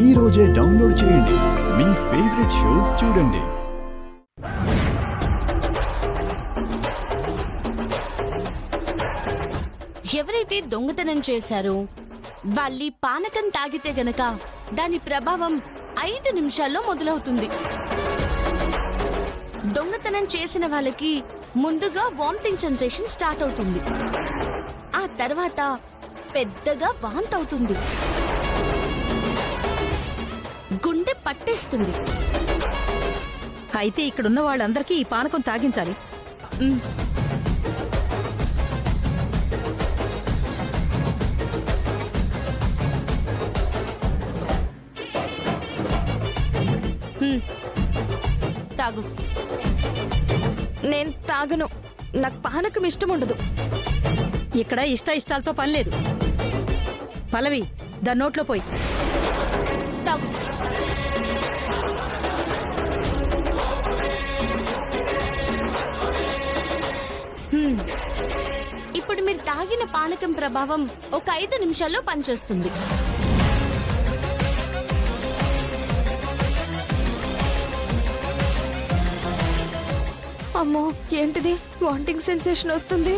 ఈ రోజే డౌన్లోడ్ చేయండి, మీ ఫేవరెట్ షోస్ చూడండి. ఎవరైతే దొంగతనం చేశారో వాళ్ళి పానకం తాగితే గనక దాని ప్రభావం 5 నిమిషాల్లో మొదలవుతుంది. దొంగతనం చేసిన వాళ్ళకి ముందుగా వామిటింగ్ సెన్సేషన్ స్టార్ట్ అవుతుంది. ఆ తర్వాత పెద్దగా వాంతి అవుతుంది, గుండె పట్టేస్తుంది. అయితే ఇక్కడున్న వాళ్ళందరికీ ఈ పానకం తాగించాలి. తాగు. నేను తాగను, నాకు పానకం ఇష్టం ఉండదు. ఇక్కడ ఇష్టాలతో పని లేదు. పల్లవి, దాని నోట్లో పోయి తాగు. ఇప్పుడు మీరు తాగిన పానకం ప్రభావం ఒక 5 నిమిషాల్లో పనిచేస్తుంది. అమ్మో, ఏంటిది వామిటింగ్ సెన్సేషన్ వస్తుంది?